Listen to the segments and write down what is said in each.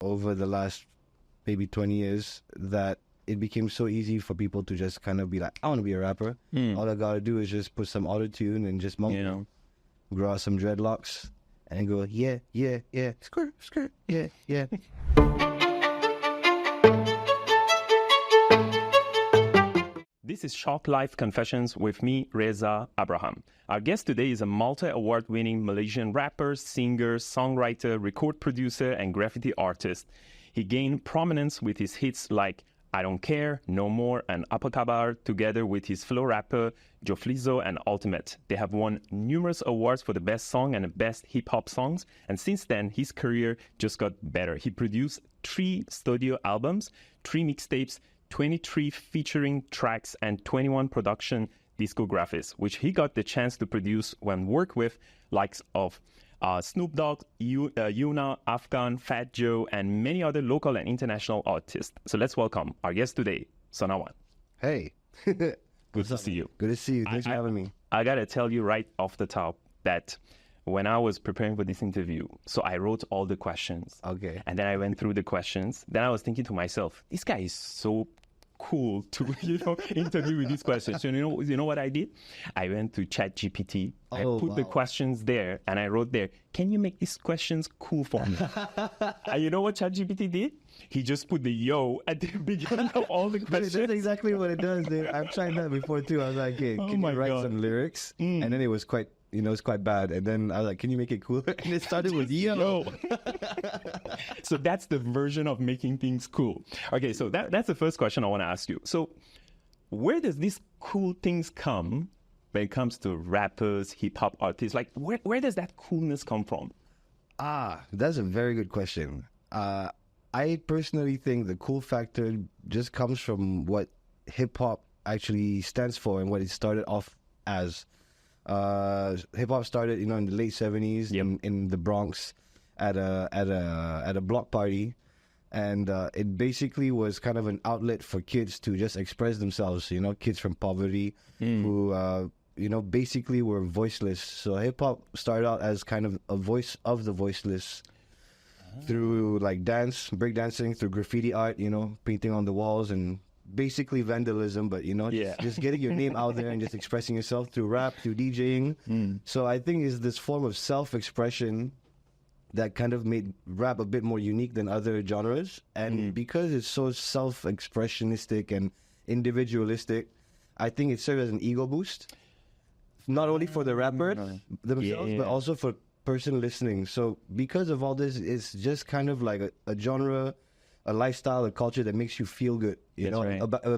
over the last maybe 20 years that it became so easy for people to just kind of be like, I want to be a rapper. All I gotta do is just put some auto-tune and just mumble, grow out some dreadlocks and go, yeah, yeah, yeah, skirt, skirt, yeah, yeah. This is Shock Life Confessions with me, Reza Abraham. Our guest today is a multi-award-winning Malaysian rapper, singer, songwriter, record producer, and graffiti artist. He gained prominence with his hits like I Don't Care, No More, and Apa Kabar, together with his fellow rapper, Joflizo and Ultimate. They have won numerous awards for the best song and the best hip-hop songs, and since then, his career just got better. He produced 3 studio albums, 3 mixtapes, 23 featuring tracks, and 21 production discographies, which he got the chance to produce when work with likes of Snoop Dogg, Yuna, Afghan, Fat Joe, and many other local and international artists. So let's welcome our guest today, SonaOne. Hey. Good to see you. Good to see you. Thanks for having me. I gotta tell you right off the top that when I was preparing for this interview, so I wrote all the questions. Okay. And then I went through the questions. Then I was thinking to myself, this guy is so cool to interview with these questions. So you know what I did? I went to ChatGPT. I put the questions there, and I wrote there, can you make these questions cool for me? And you know what ChatGPT did? He just put the yo at the beginning of all the questions. That's exactly what it does, dude. I've tried that before too. I was like, hey, can you write some lyrics? And then it was quite, it's quite bad. And then I was like, can you make it cooler? And it started with yo. So that's the version of making things cool. Okay, so that's the first question I want to ask you. So where does these cool things come when it comes to rappers, hip-hop artists? Like, where does that coolness come from? That's a very good question. I personally think the cool factor just comes from what hip-hop actually stands for and what it started off as. Hip-hop started, in the late 70s in the Bronx at a block party, and it basically was kind of an outlet for kids to just express themselves, kids from poverty who basically were voiceless. So hip-hop started out as kind of a voice of the voiceless through like dance, breakdancing, through graffiti art, painting on the walls, and basically vandalism, but just getting your name out there and just expressing yourself through rap, through DJing. So I think it's this form of self-expression that kind of made rap a bit more unique than other genres. And because it's so self-expressionistic and individualistic, I think it serves as an ego boost, not only for the rapper themselves, but also for person listening. So because of all this, it's just kind of like a genre, a lifestyle, a culture that makes you feel good,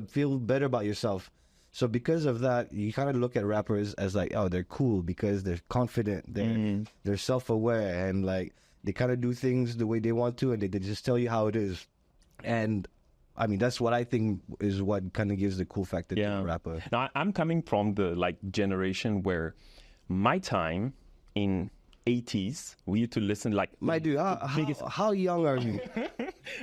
feel better about yourself. So because of that, you kind of look at rappers as like, oh, they're cool because they're confident, they're self-aware, and like they kind of do things the way they want to, and they just tell you how it is. And I mean, that's what I think is what kind of gives the cool factor to a rapper. Now, I'm coming from the generation where my time in 80s, we used to listen like... My dude, how young are you?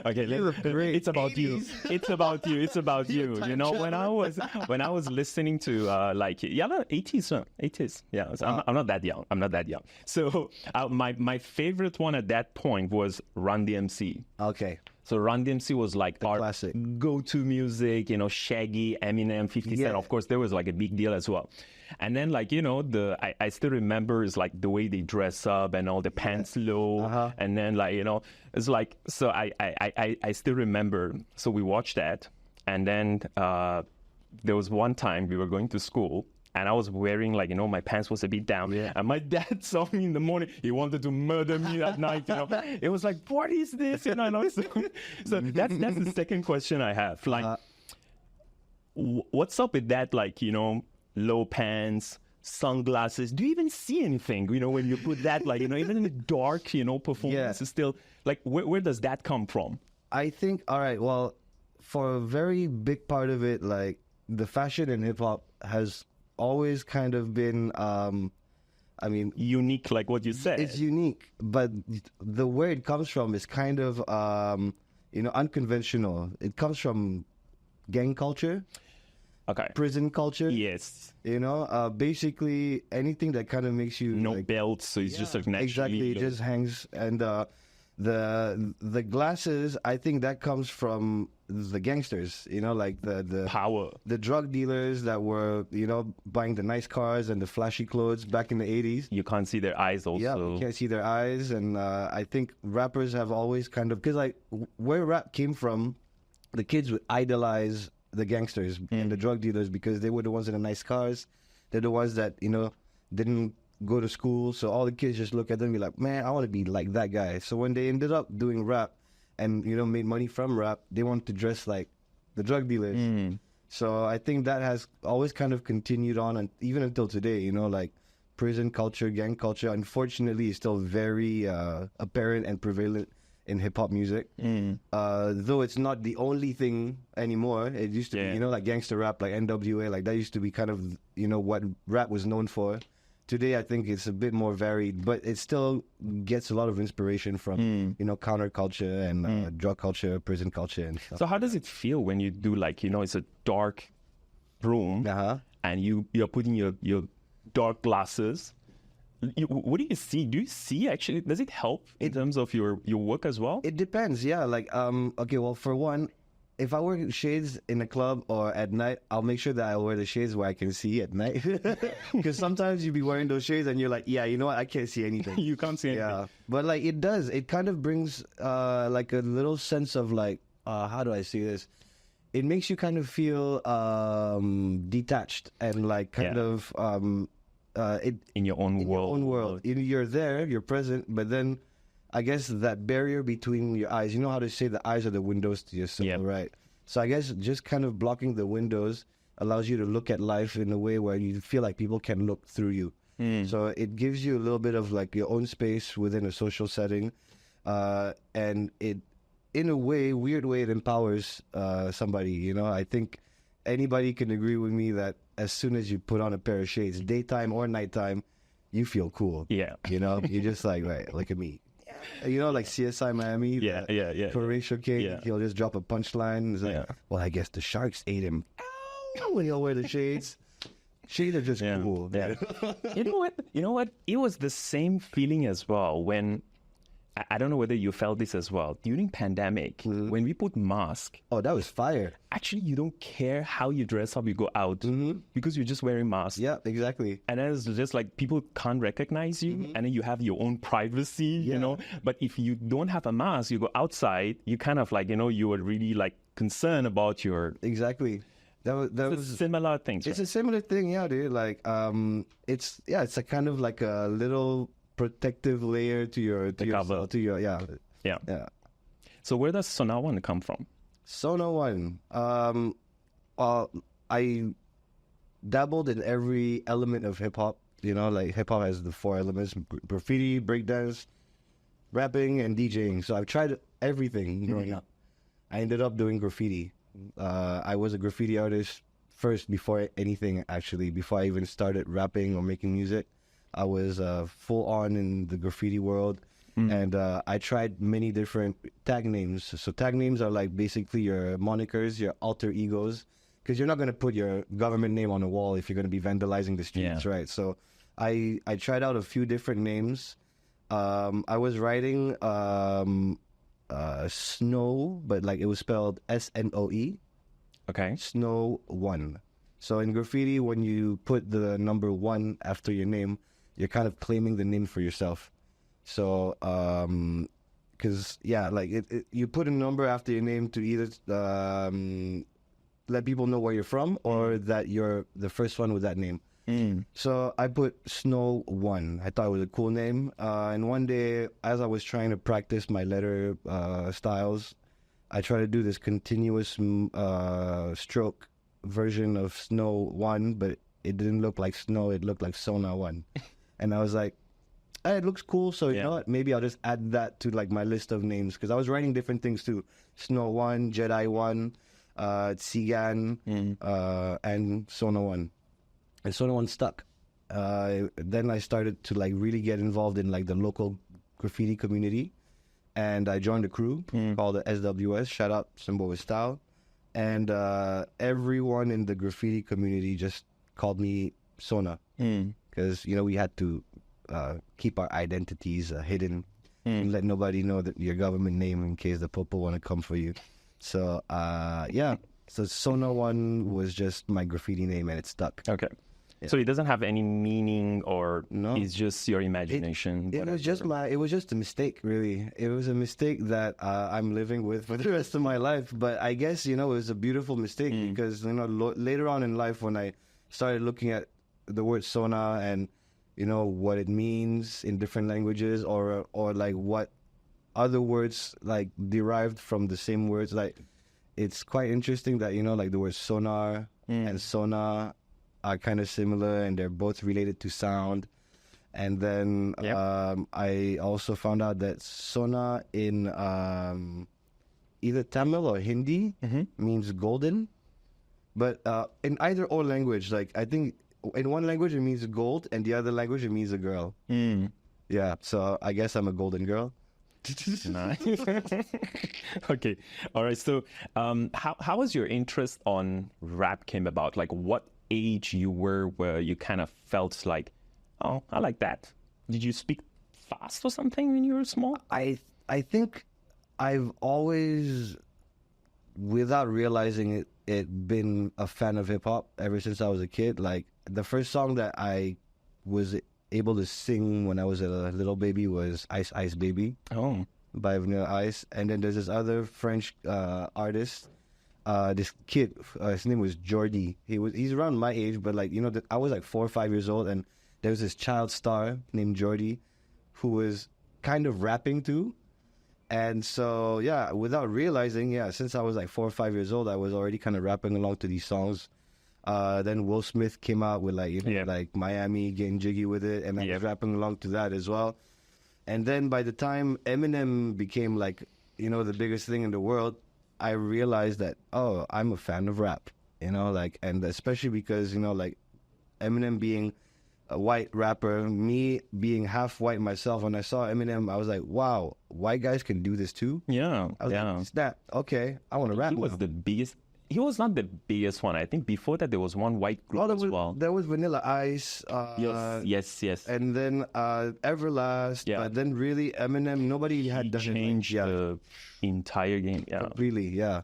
Okay, it's about you. It's about you. It's about you. When I was listening to 80s. Yeah, I'm not that young. I'm not that young. So my favorite one at that point was Run DMC. Okay. So Run DMC was like the classic go-to music, Shaggy, Eminem, 50 Cent. Of course, there was like a big deal as well. And then I still remember is like the way they dress up and all the pants low. And then it's like, so I still remember. So we watched that. And then there was one time we were going to school, and I was wearing my pants was a bit down. Yeah. And my dad saw me in the morning. He wanted to murder me at night. It was like, what is this? So that's the second question I have. What's up with that? Low pants, sunglasses. Do you even see anything? When you put that, even in the dark, performance is still where does that come from? I think, all right, well, for a very big part of it, the fashion in hip hop has always kind of been, unique, like what you said. It's unique, but where it comes from is kind of, unconventional. It comes from gang culture. Okay. Prison culture. Yes. Basically anything that kind of makes you... No belts, so it's just naturally... Exactly, it just hangs. And The glasses, I think that comes from the gangsters, you know, like the Power. the drug dealers that were, you know, buying the nice cars and the flashy clothes back in the 80s. You can't see their eyes also. Yeah, you can't see their eyes. And I think rappers have always kind of, because like where rap came from, the kids would idolize the gangsters and the drug dealers because they were the ones in the nice cars. They're the ones that, you know, didn't go to school. So all the kids just look at them and be like, man, I want to be like that guy. So when they ended up doing rap and, you know, made money from rap, they wanted to dress like the drug dealers. So I think that has always kind of continued on, and even until today, you know, like prison culture, gang culture, unfortunately, is still very apparent and prevalent in hip-hop music. Though it's not the only thing anymore. It used to be, you know, like gangster rap, like NWA, like that used to be kind of, you know, what rap was known for. Today, I think it's a bit more varied, but it still gets a lot of inspiration from, you know, counterculture and drug culture, prison culture, and stuff. So how does it feel when you do, like, you know, it's a dark room and you're putting your dark glasses? What do you see? Do you see actually? Does it help in terms of your work as well? It depends, yeah. Like, okay, well, for one, if I wear shades in a club or at night, I'll make sure that I wear the shades where I can see at night. Because sometimes you be wearing those shades and you're like, yeah, you know what? I can't see anything. You can't see anything. Yeah, but like it does. It kind of brings like a little sense of like, how do I see this? It makes you kind of feel detached and like kind of in your own in world. your own world. You're there, you're present, but then I guess that barrier between your eyes, you know how to say the eyes are the windows to your soul, right? So I guess just kind of blocking the windows allows you to look at life in a way where you feel like people can look through you. So it gives you a little bit of like your own space within a social setting. And it, in a way, weird way, it empowers somebody, you know? I think anybody can agree with me that as soon as you put on a pair of shades, daytime or nighttime, you feel cool. Yeah. You know, you're just like, right, look at me. You know, like CSI Miami. Horatio King, he'll just drop a punchline. It's like, well, I guess the sharks ate him. Ow! When he'll wear the shades. Shades are just cool. Yeah. You know what? It was the same feeling as well when, I don't know whether you felt this as well. During pandemic, when we put mask. Oh, that was fire. Actually, you don't care how you dress up, you go out because you're just wearing mask. Yeah, exactly. And then it's just like people can't recognize you, and then you have your own privacy, you know. But if you don't have a mask, you go outside, you kind of like, you know, you are really like concerned about your... Exactly. That was similar things. It's a similar thing, yeah, dude. Like, it's a kind of like a little protective layer to your cover. To your yeah. So where does SonaOne come from? SonaOne. I dabbled in every element of hip hop. You know, like hip hop has the 4 elements: graffiti, breakdance, rapping, and DJing. So I've tried everything growing up. I ended up doing graffiti. I was a graffiti artist first before anything, actually, before I even started rapping or making music. I was full on in the graffiti world, and I tried many different tag names. So tag names are like basically your monikers, your alter egos, because you're not going to put your government name on a wall if you're going to be vandalizing the streets, right? So I tried out a few different names. I was writing Snow, but like it was spelled SNOE. Okay. SonaOne. So in graffiti, when you put the number 1 after your name, you're kind of claiming the name for yourself. So, because, like you put a number after your name to either let people know where you're from or that you're the first one with that name. So I put SonaOne. I thought it was a cool name. And one day, as I was trying to practice my letter styles, I tried to do this continuous stroke version of SonaOne, but it didn't look like snow. It looked like SonaOne. And I was like, hey, it looks cool. So you know what? Maybe I'll just add that to like my list of names, because I was writing different things too. SonaOne, Jedi1, Tsigan, and SonaOne. And SonaOne stuck. Then I started to like really get involved in like the local graffiti community, and I joined a crew called the SWS. Shout out Symbol with Style. And everyone in the graffiti community just called me Sona, because you know we had to keep our identities hidden. and let nobody know that your government name in case the popo want to come for you. So yeah, so SonaOne was just my graffiti name and it stuck. Okay. So it doesn't have any meaning, or it's just your imagination. It was just a mistake, really. It was a mistake that I'm living with for the rest of my life. But I guess, it was a beautiful mistake because, later on in life when I started looking at the word Sona and, what it means in different languages or like what other words like derived from the same words, like it's quite interesting that, like the word sonar and sona are kind of similar and they're both related to sound. And then I also found out that sona in either Tamil or Hindi means golden. But in either or language, like I think in one language it means gold and the other language it means a girl. Yeah, so I guess I'm a golden girl. Nice. Okay. All right. So how was your interest on rap came about? Like what age you were where you kind of felt like, oh, I like that? Did you speak fast or something when you were small? I think I've always, without realizing it, been a fan of hip hop ever since I was a kid. Like the first song that I was able to sing when I was a little baby was Ice Ice Baby by Vanilla Ice. And then there's this other French artist, this kid, his name was Jordi. He's around my age, but like, I was like 4 or 5 years old and there was this child star named Jordi who was kind of rapping too. And so, yeah, without realizing, since I was like 4 or 5 years old, I was already kind of rapping along to these songs. Then Will Smith came out with like Miami, getting jiggy with it, and I was rapping along to that as well. And then by the time Eminem became like, the biggest thing in the world, I realized that, oh, I'm a fan of rap, and especially because, like Eminem being a white rapper, me being half white myself, when I saw Eminem, I was like, wow, white guys can do this too? Yeah. I was like, snap, okay, I want to rap. He was the biggest. He was not the biggest one. I think before that there was one white group as well. There was Vanilla Ice. Yes. And then Everlast. Yeah. But then really Eminem, nobody had done changed the entire game. Yeah. Really, yeah.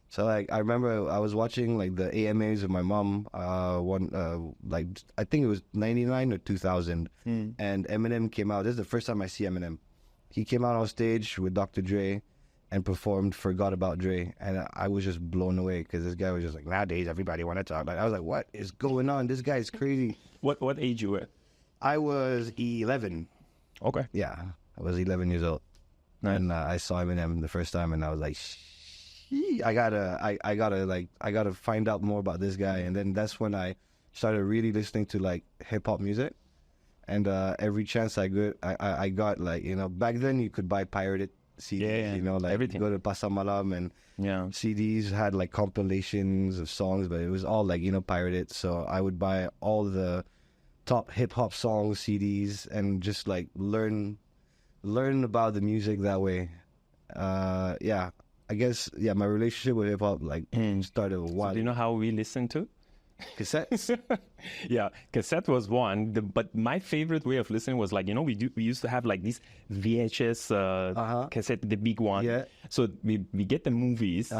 So like I remember I was watching like the AMAs with my mom. Like I think it was 99 or 2000, and Eminem came out. This is the first time I see Eminem. He came out on stage with Dr. Dre and performed Forgot About Dre, and I was just blown away because this guy was just like, nowadays everybody want to talk. Like I was like, what is going on? This guy is crazy. What age you were? I was 11. Okay. Yeah, I was 11 years old, and I saw Eminem the first time, and I was like, I gotta find out more about this guy. And then that's when I started really listening to like hip hop music, and every chance I got like back then you could buy pirated CDs, like everything. Go to Pasar Malam and CDs had like compilations of songs, but it was all like pirated. So I would buy all the top hip hop songs CDs and just like learn about the music that way. I guess my relationship with hip hop like started a while. So do you know how we listened to? Cassettes? Yeah, cassette was one. But my favorite way of listening was like, we used to have like this VHS cassette, the big one. Yeah. So we get the movies.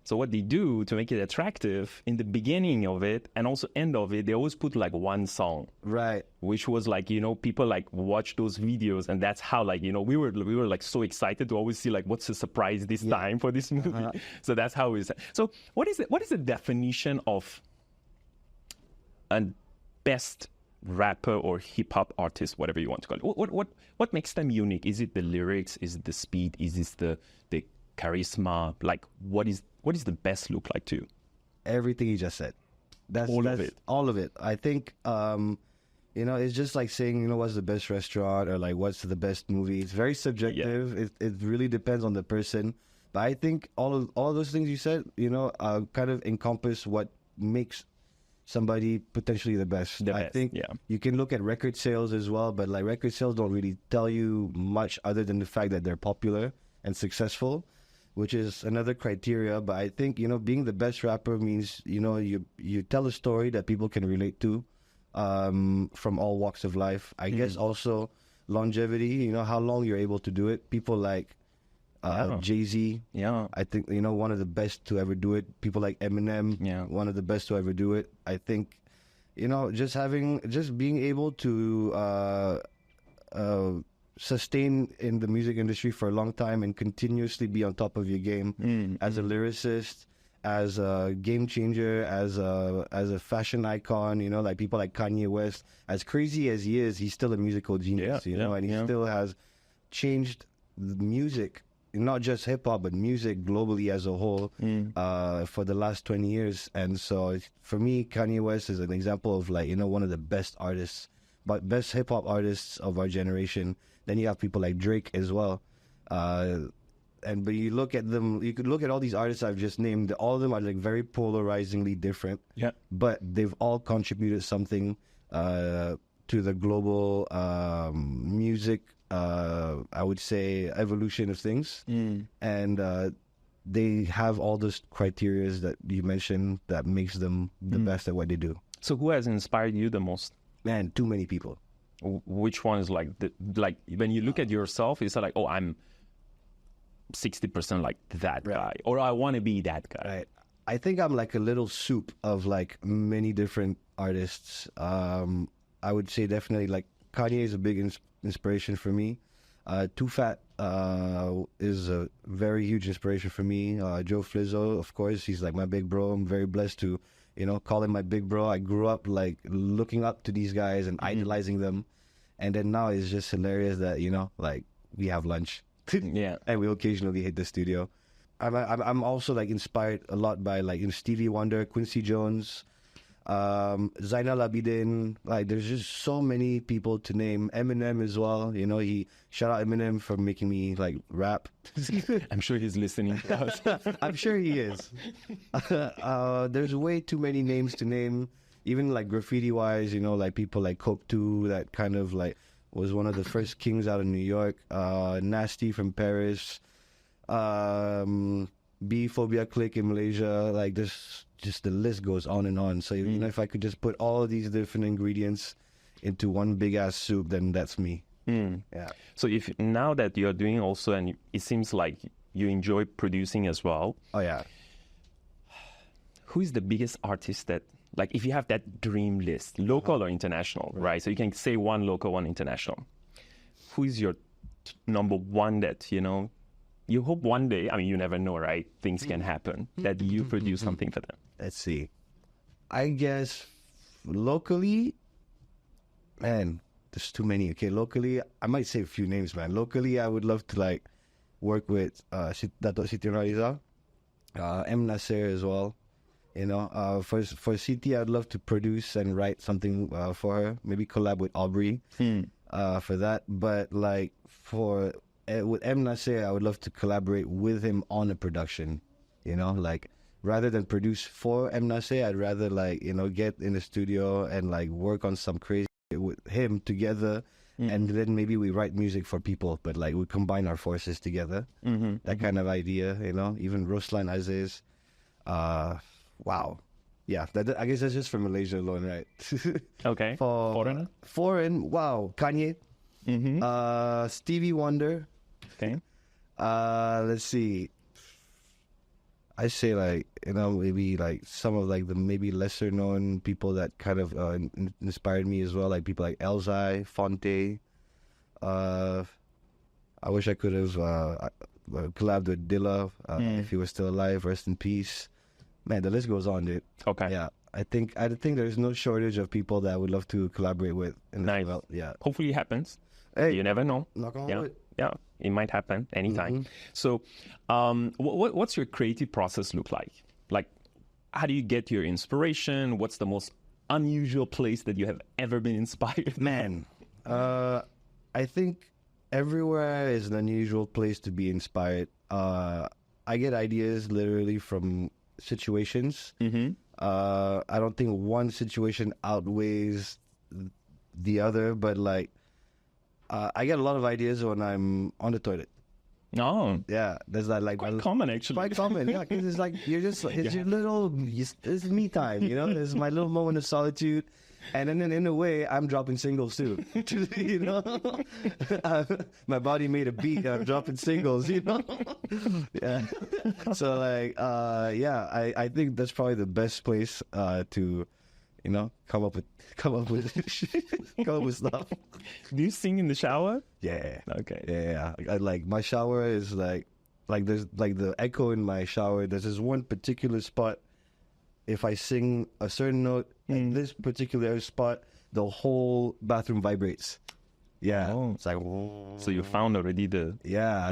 So what they do to make it attractive, in the beginning of it and also end of it, they always put like one song. Right. Which was like, people like watch those videos, and that's how like, we were like so excited to always see like what's the surprise this time for this movie. So that's how it is. So what is the definition of a best rapper or hip hop artist, whatever you want to call it? What makes them unique? Is it the lyrics? Is it the speed? Is it the charisma? Like what is the best look like to you? Everything you just said. That's all of it. I think it's just like saying, what's the best restaurant or like what's the best movie. It's very subjective. Yeah. It really depends on the person. But I think all those things you said, kind of encompass what makes somebody potentially the best. I think you can look at record sales as well, but like record sales don't really tell you much other than the fact that they're popular and successful, which is another criteria. But I think, being the best rapper means, you tell a story that people can relate to from all walks of life. I guess also longevity, you know, how long you're able to do it. People like Jay-Z, I think, you know, one of the best to ever do it. People like Eminem, one of the best to ever do it. I think, you know, just being able to sustain in the music industry for a long time and continuously be on top of your game as a lyricist, as a game changer, as a fashion icon, you know, like people like Kanye West. As crazy as he is, he's still a musical genius, you know, and he still has changed the music, not just hip hop, but music globally as a whole for the last 20 years. And so for me, Kanye West is an example of, like, you know, one of the best artists, but best hip hop artists of our generation. Then you have people like Drake as well. But you look at them, you could look at all these artists I've just named. All of them are like very polarizingly different. Yeah. But they've all contributed something to the global music, I would say, evolution of things. And they have all those criteria that you mentioned that makes them the best at what they do. So who has inspired you the most? Man, too many people. Which one is like when you look at yourself, it's like, oh, I'm 60% like that guy, or I want to be that guy. Right. I think I'm like a little soup of like many different artists. I would say definitely like Kanye is a big inspiration for me. Too Fat is a very huge inspiration for me. Joe Flizzo, of course, he's like my big bro. I'm very blessed to, you know, call him my big bro. I grew up like looking up to these guys and idolizing them. And then now it's just hilarious that, you know, like we have lunch. And we occasionally hit the studio. I'm also like inspired a lot by like Stevie Wonder, Quincy Jones, Zainal Abidin. Like there's just so many people to name. Eminem as well. You know, shout out Eminem for making me like rap. I'm sure he's listening to us. I'm sure he is. There's way too many names to name. Even like graffiti wise, you know, like people like Coke 2 that kind of like was one of the first kings out of New York. Nasty from Paris. B-Phobia Click in Malaysia. Like this, just the list goes on and on. So, you know, if I could just put all of these different ingredients into one big ass soup, then that's me. Yeah. So if now that you're doing also, and it seems like you enjoy producing as well. Oh yeah. Who is the biggest artist that, like, if you have that dream list, local or international, right? So you can say one local, one international. Who is your number one that, you know, you hope one day, I mean, you never know, right? Things can happen, that you produce something for them. Let's see. I guess locally, man, there's too many. Okay, locally, I might say a few names, man. Locally, I would love to like work with Dato' Siti Nurhaliza, M. Nasir as well. You know, for Siti, I'd love to produce and write something for her. Maybe collab with Aubrey for that. But like with M. Nasir, I would love to collaborate with him on a production. You know, like rather than produce for M. Nasir, I'd rather like, you know, get in the studio and like work on some crazy with him together. And then maybe we write music for people, but like we combine our forces together. That kind of idea, you know. Even Ruslan Aziz. Wow. Yeah, I guess that's just for Malaysia alone, right? Okay. For foreign, wow. Kanye. Stevie Wonder. Okay. Let's see. I say like, you know, maybe like some of like the maybe lesser known people that kind of inspired me as well, like people like Elzai, Fonte. I wish I could have collabed with Dilla if he was still alive. Rest in peace. Man, the list goes on, dude. Okay. Yeah, I think there's no shortage of people that I would love to collaborate with. Nice. Yeah. Hopefully it happens. Hey, you never know. Knock on wood. Yeah, it might happen anytime. So, what's your creative process look like? Like, how do you get your inspiration? What's the most unusual place that you have ever been inspired? Man, I think everywhere is an unusual place to be inspired. I get ideas literally from situations. I don't think one situation outweighs the other, but like I get a lot of ideas when I'm on the toilet. Oh, yeah, there's that like quite common actually. Quite common, yeah, because it's like it's your little, it's me time, you know. It's my little moment of solitude, And then in a way, I'm dropping singles too. You know, my body made a beat. I'm dropping singles. You know, yeah. So like, yeah, I think that's probably the best place to, you know, come up with come up with stuff. Do you sing in the shower? Yeah. Okay. Yeah. I like my shower is like there's like the echo in my shower. There's this one particular spot. If I sing a certain note in this particular spot, the whole bathroom vibrates. Yeah. Oh. It's like, So you found already the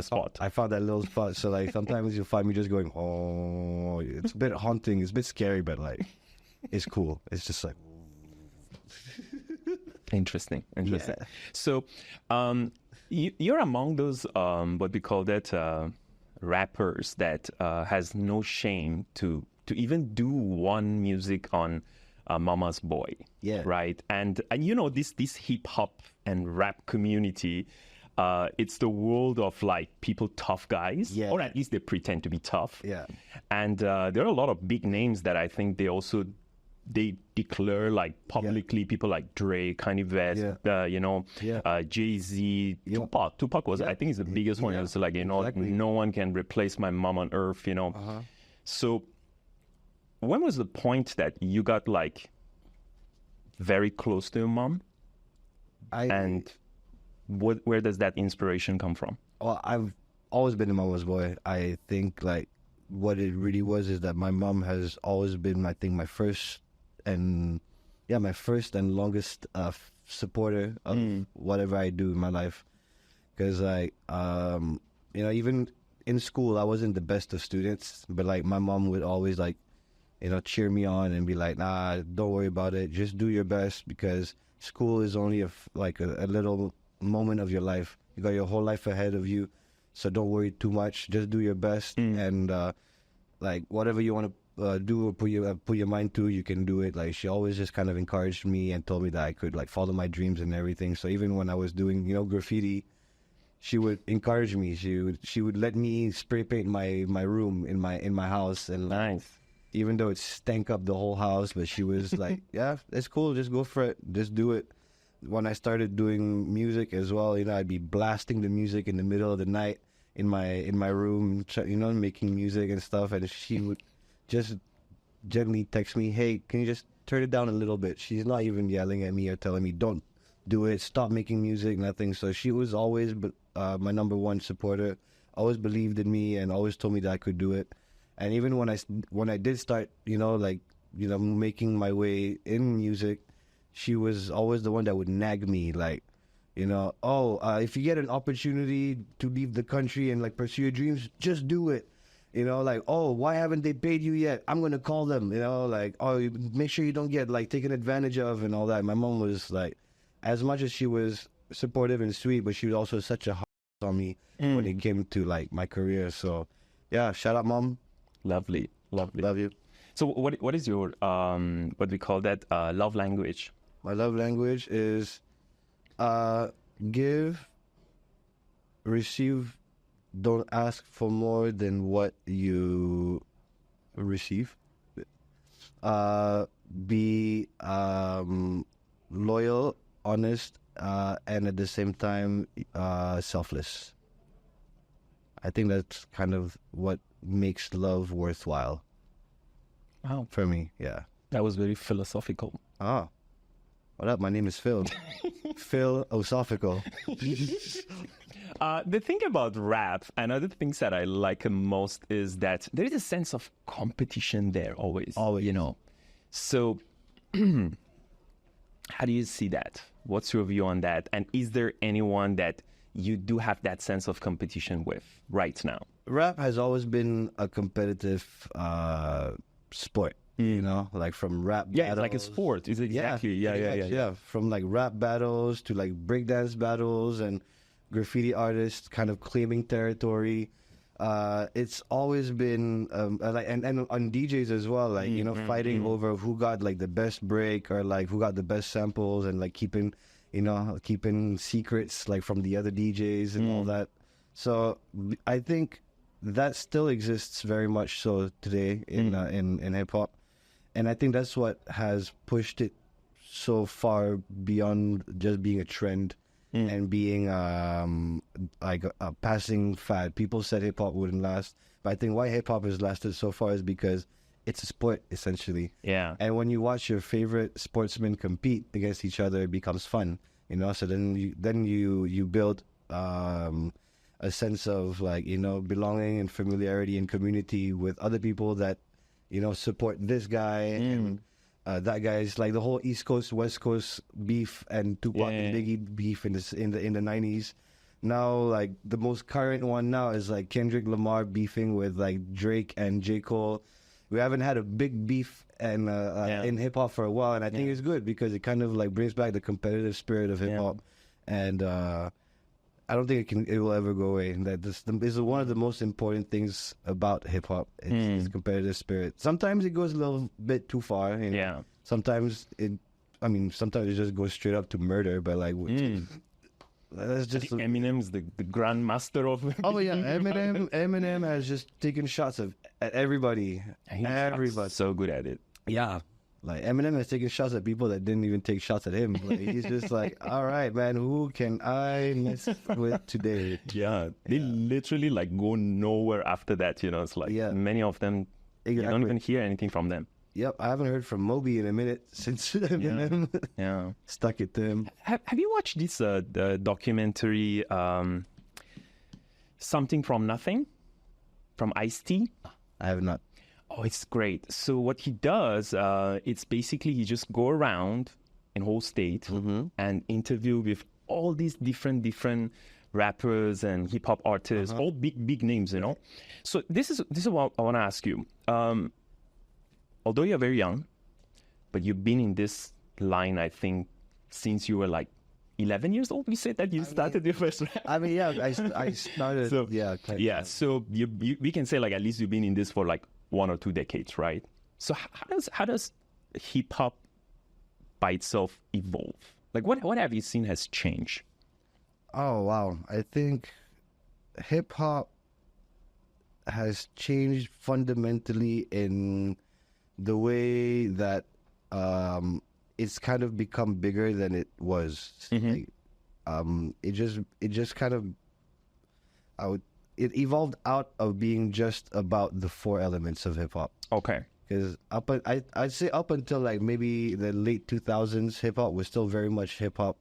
spot. I found that little spot. So like sometimes you'll find me just going, oh, it's a bit haunting. It's a bit scary, but like, it's cool. It's just like. Interesting. Yeah. So, you're among those what we call that rappers that has no shame to even do one music on Mama's Boy. Yeah. Right. And you know this hip hop and rap community. It's the world of like people tough guys, Yeah. or at least they pretend to be tough. Yeah. And there are a lot of big names that I think they declare like publicly, people like Dre, Kanye West, you know, Jay-Z, Tupac was, I think, is the biggest one. It's like, you know, no one can replace my mom on earth, you know. So when was the point that you got like very close to your mom? And where does that inspiration come from? Well, I've always been a mama's boy. I think like what it really was is that my mom has always been, I think, my first and longest supporter of whatever I do in my life. Because like, you know, even in school, I wasn't the best of students, but like my mom would always like, you know, cheer me on and be like, nah, don't worry about it. Just do your best, because school is only a little moment of your life. You got your whole life ahead of you. So don't worry too much. Just do your best. And like whatever you want to do or put your mind to, you can do it. Like she always just kind of encouraged me and told me that I could like follow my dreams and everything. So even when I was doing, you know, graffiti, she would encourage me. She would let me spray paint my room in my house. And nice. Even though it stank up the whole house, but she was like, yeah, it's cool. Just go for it. Just do it. When I started doing music as well, you know, I'd be blasting the music in the middle of the night in my room, you know, making music and stuff. And she would just gently text me, hey, can you just turn it down a little bit? She's not even yelling at me or telling me, don't do it, stop making music, nothing. So she was always my number one supporter, always believed in me and always told me that I could do it. And even when I did start, you know, like, you know, making my way in music, she was always the one that would nag me, like, you know, if you get an opportunity to leave the country and like pursue your dreams, just do it. You know, like, oh, why haven't they paid you yet? I'm going to call them, you know, like, oh, make sure you don't get like taken advantage of and all that. My mom was like, as much as she was supportive and sweet, but she was also such a hard on me when it came to like my career. So yeah, shout out, Mom. Lovely. Love you. So what is your, what we call that, love language? My love language is give, receive, don't ask for more than what you receive. Be loyal, honest, and at the same time selfless. I think that's kind of what makes love worthwhile. Wow. For me, yeah. That was very philosophical. Ah. What up? My name is Phil. Philosophical. The thing about rap and other things that I like most is that there is a sense of competition there always. You know. So how do you see that? What's your view on that? And is there anyone that you do have that sense of competition with right now? Rap has always been a competitive sport. You know, like from rap battles. It's like a sport. It's exactly. Yeah. From like rap battles to like breakdance battles and graffiti artists kind of claiming territory. It's always been like and on DJs as well, like you know, fighting over who got like the best break or like who got the best samples and like keeping secrets like from the other DJs and all that. So I think that still exists very much so today in hip hop. And I think that's what has pushed it so far beyond just being a trend and being like a passing fad. People said hip hop wouldn't last, but I think why hip hop has lasted so far is because it's a sport essentially. Yeah. And when you watch your favorite sportsmen compete against each other, it becomes fun. So then you build a sense of like belonging and familiarity and community with other people that support this guy and that guy. Is like the whole East Coast West Coast beef and Tupac and Biggie beef in the 90s. Now like the most current one now is like Kendrick Lamar beefing with like Drake and J. Cole. We haven't had a big beef in hip hop for a while, and I think it's good because it kind of like brings back the competitive spirit of hip hop, and I don't think it will ever go away. And this is one of the most important things about hip hop. It's competitive spirit. Sometimes it goes a little bit too far. Yeah. Sometimes sometimes it just goes straight up to murder. But like, that's just Eminem's the grandmaster of. Oh yeah, Eminem has just taken shots at everybody. Everybody. So good at it. Yeah. Like Eminem has taken shots at people that didn't even take shots at him. Like, he's just like, all right, man, who can I mess with today? Yeah, they literally like go nowhere after that. It's like many of them, you don't even hear anything from them. Yep, I haven't heard from Moby in a minute since Eminem stuck it to him. Have you watched this the documentary, Something from Nothing, from Ice-T? I have not. Oh, it's great. So what he does, it's basically he just go around in whole state and interview with all these different rappers and hip hop artists, all big names, So this is what I want to ask you. Although you're very young, but you've been in this line, I think, since you were like 11 years old. You said that you started your first rap. I started. So, So we can say like at least you've been in this for like 1 or 2 decades, right? So how does hip hop by itself evolve? Like what have you seen has changed? Oh wow, I think hip hop has changed fundamentally in the way that it's kind of become bigger than it was. Like, it just kind of it evolved out of being just about the 4 elements of hip hop. Okay. Because I'd say up until like maybe the late 2000s, hip hop was still very much hip hop.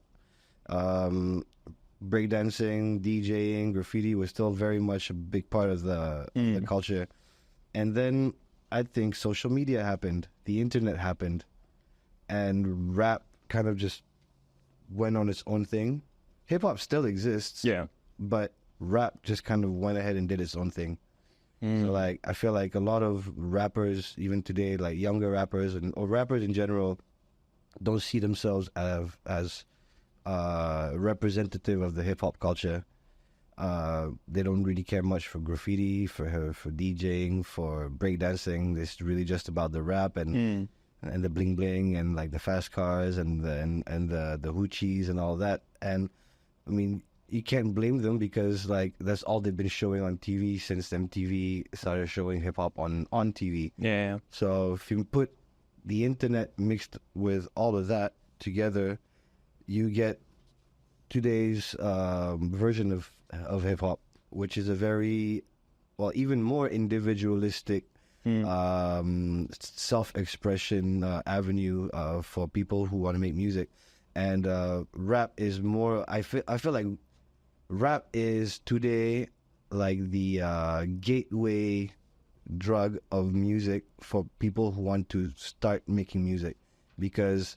Breakdancing, DJing, graffiti was still very much a big part of the culture. And then I think social media happened, the internet happened, and rap kind of just went on its own thing. Hip hop still exists, but rap just kind of went ahead and did its own thing. So like I feel like a lot of rappers, even today, like younger rappers or rappers in general, don't see themselves as representative of the hip hop culture. They don't really care much for graffiti, for DJing, for breakdancing. It's really just about the rap and the bling bling and like the fast cars and the hoochies and all that. And I mean, you can't blame them because like that's all they've been showing on TV since MTV started showing hip hop on TV. Yeah. So if you put the internet mixed with all of that together, you get today's version of hip hop, which is a very, even more individualistic self-expression avenue for people who want to make music. And rap is more. I feel like rap is today like the gateway drug of music for people who want to start making music, because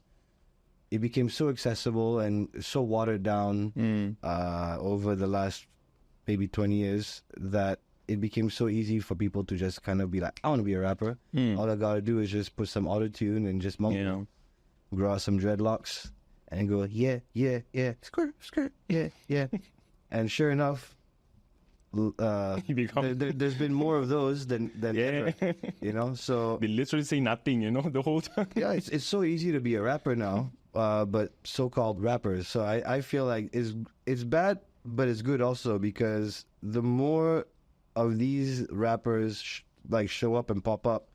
it became so accessible and so watered down over the last maybe 20 years that it became so easy for people to just kind of be like, I want to be a rapper. All I gotta do is just put some auto-tune and just mumble, grow out some dreadlocks and go, yeah, skirt, yeah. And sure enough, there's been more of those than ever, so they literally say nothing, the whole time. Yeah, it's so easy to be a rapper now, but so-called rappers. So I feel like it's bad, but it's good also, because the more of these rappers show up and pop up,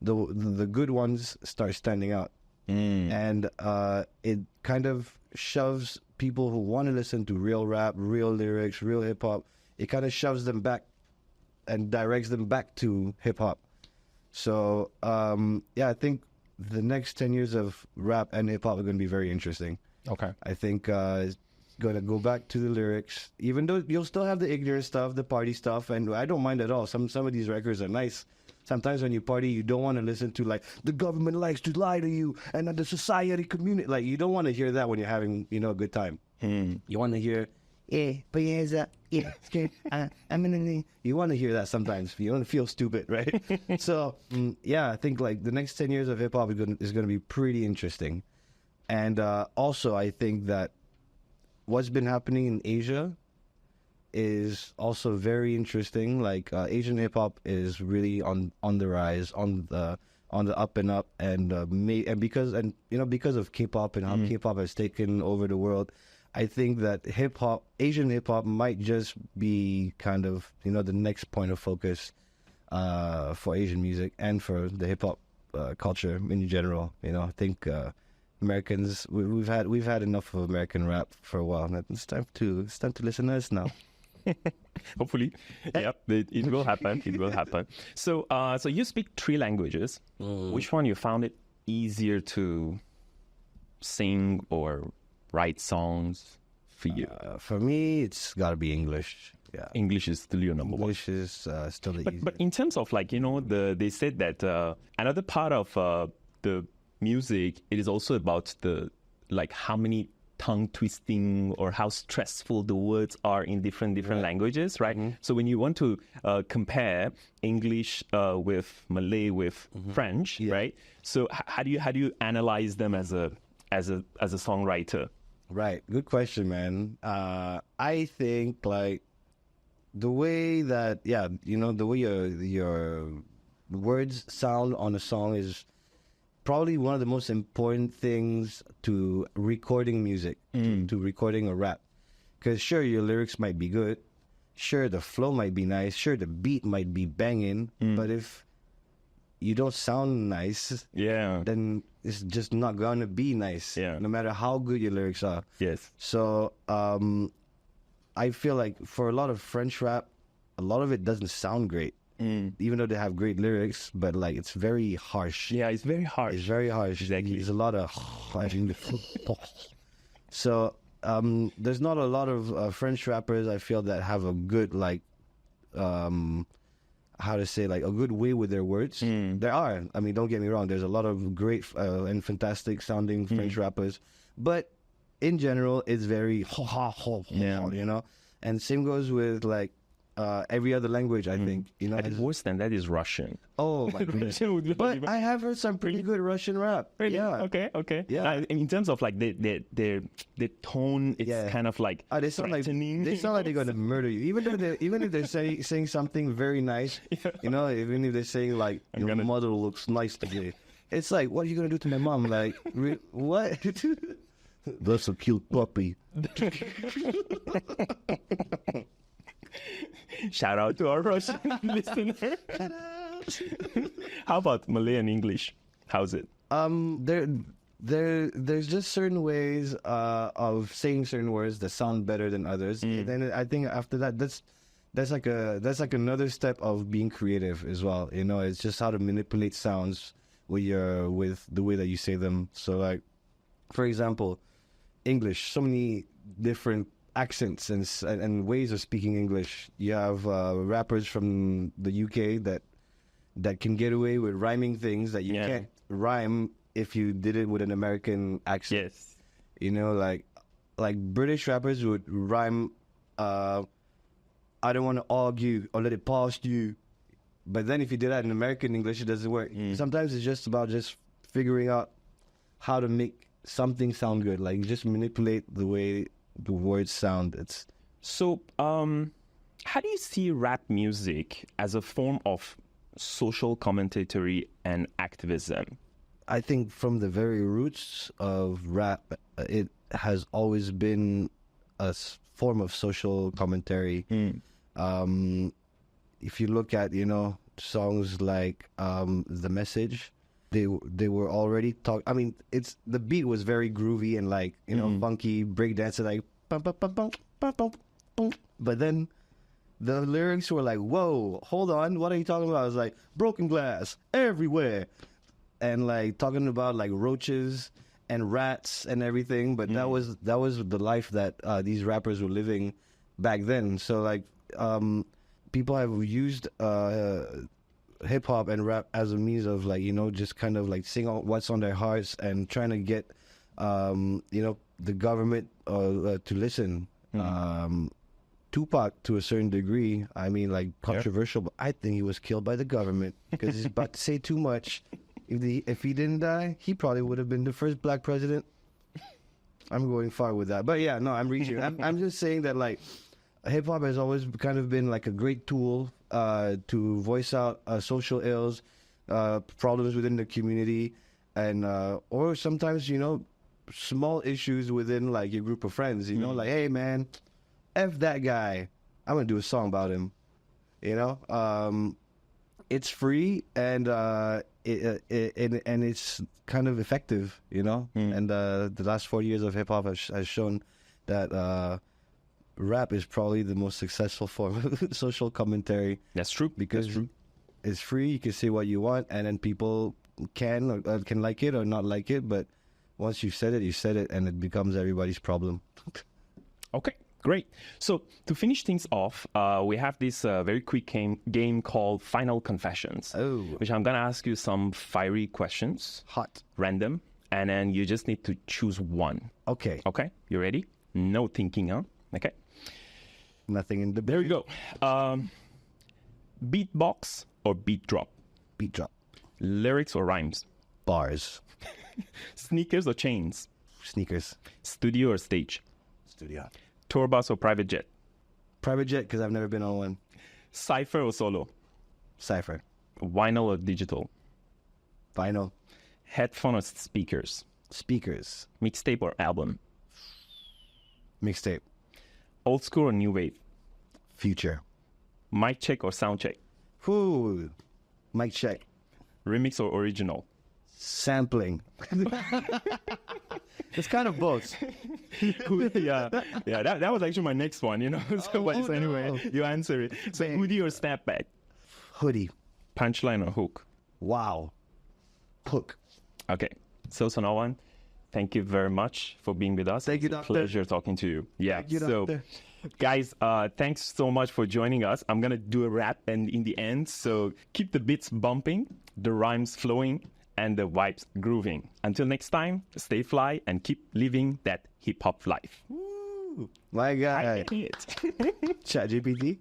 the good ones start standing out. and it kind of shoves people who want to listen to real rap, real lyrics, real hip hop. It kind of shoves them back and directs them back to hip hop. So I think the next 10 years of rap and hip hop are going to be very interesting. Okay. I think it's going to go back to the lyrics, even though you'll still have the ignorant stuff, the party stuff, and I don't mind at all. Some of these records are nice. Sometimes when you party, you don't want to listen to like the government likes to lie to you and the society community. Like you don't want to hear that when you're having a good time. You want to hear you want to hear that sometimes. You want to feel stupid, right? So I think like the next 10 years of hip hop is going to be pretty interesting. And also I think that what's been happening in Asia is also very interesting. Like Asian hip hop is really on the rise, on the up and up, and because of K-pop and how K-pop has taken over the world, I think that Asian hip hop might just be kind of the next point of focus for Asian music and for the hip hop culture in general. I think Americans we've had enough of American rap for a while. It's time to listen to us now. Hopefully, yep, it will happen. It will happen. So you speak 3 languages. Which one you found it easier to sing or write songs for you? For me, it's got to be English. Yeah, English is still your number one. English is still the easiest. But in terms of like they said that another part of the music, it is also about the like how many tongue twisting or how stressful the words are in different languages, right? So when you want to compare English with Malay with French, right? So how do you analyze them as a songwriter? Right, good question, man. I think like the way that the way your words sound on a song is probably one of the most important things to recording music, to recording a rap. Because sure, your lyrics might be good. Sure, the flow might be nice. Sure, the beat might be banging. But if you don't sound nice, then it's just not going to be nice, no matter how good your lyrics are. Yes. So I feel like for a lot of French rap, a lot of it doesn't sound great. Even though they have great lyrics, but like it's very harsh. Yeah, it's very harsh. It's very harsh. Exactly. There's a lot of so there's not a lot of French rappers I feel that have a good like how to say like a good way with their words. There are. I mean, don't get me wrong. There's a lot of great and fantastic sounding French rappers, but in general, it's very And same goes with like. Every other language, I think. And worse than that is Russian. Oh my goodness! But I have heard some pretty good Russian rap. Really? Yeah. Okay. Yeah. In terms of like their tone, it's kind of like they sound like they're gonna murder you. Even if they're saying something very nice, even if they're saying like your mother looks nice today, it's like, what are you gonna do to my mom? Like what? That's a cute puppy. Shout out to our Russian listener. How about Malay and English? How's it? There's just certain ways of saying certain words that sound better than others. Then I think after that, that's like another step of being creative as well. It's just how to manipulate sounds with the way that you say them. So like, for example, English, so many different accents and ways of speaking English. You have rappers from the UK that can get away with rhyming things that you can't rhyme if you did it with an American accent. Yes. Like British rappers would rhyme I don't want to argue or let it past you. But then if you do that in American English, it doesn't work. Sometimes it's just about just figuring out how to make something sound good. Like just manipulate the way the words sound. So how do you see rap music as a form of social commentary and activism? I think from the very roots of rap, it has always been a form of social commentary. If you look at songs like The Message, they were already talk. I mean, the beat was very groovy and like funky breakdance, like bum, bum, bum, bum, bum, bum, bum. But then the lyrics were like, "Whoa, hold on, what are you talking about?" I was like, "Broken glass everywhere," and like talking about like roaches and rats and everything. But that was the life that these rappers were living back then. So like, people have used hip hop and rap as a means of like just kind of like sing out what's on their hearts and trying to get the government to listen. Tupac, to a certain degree, I mean, like controversial, but I think he was killed by the government because he's about to say too much. If he didn't die, he probably would have been the first black president. I'm going far with that, but yeah, no, I'm reaching. I'm just saying that like hip hop has always kind of been like a great tool to voice out social ills, problems within the community, and or sometimes small issues within like your group of friends. Like, hey man, F that guy, I'm gonna do a song about him. It's free and it's kind of effective. And the last 4 years of hip hop has shown that rap is probably the most successful form of social commentary. That's true. Because it's free, you can say what you want, and then people can like it or not like it. But once you said it, and it becomes everybody's problem. Okay, great. So to finish things off, we have this very quick game called Final Confessions, which I'm going to ask you some fiery questions. Hot. Random. And then you just need to choose one. Okay. Okay, you ready? No thinking, huh? Okay. Nothing in the... There you go. Beatbox or beat drop? Beat drop. Lyrics or rhymes? Bars. Sneakers or chains? Sneakers. Studio or stage? Studio. Tour bus or private jet? Private jet, because I've never been on one. Cypher or solo? Cypher. Vinyl or digital? Vinyl. Headphone or speakers? Speakers. Mixtape or album? Mixtape. Old school or new wave? Future. Mic check or sound check? Ooh. Mic check. Remix or original? Sampling. It's kind of both. yeah. That was actually my next one, So, anyway, no. you answer it. So hoodie or snapback? Hoodie. Punchline or hook? Wow. Hook. Okay. So SonaOne, thank you very much for being with us. Thank you, It's a Doctor. pleasure talking to you. Yeah. Thank you, so, Doctor. guys, thanks so much for joining us. I'm gonna do a rap and in the end, so keep the beats bumping, the rhymes flowing, and the vibes grooving. Until next time, stay fly and keep living that hip hop life. Woo. My guy. I hate it. ChatGPT.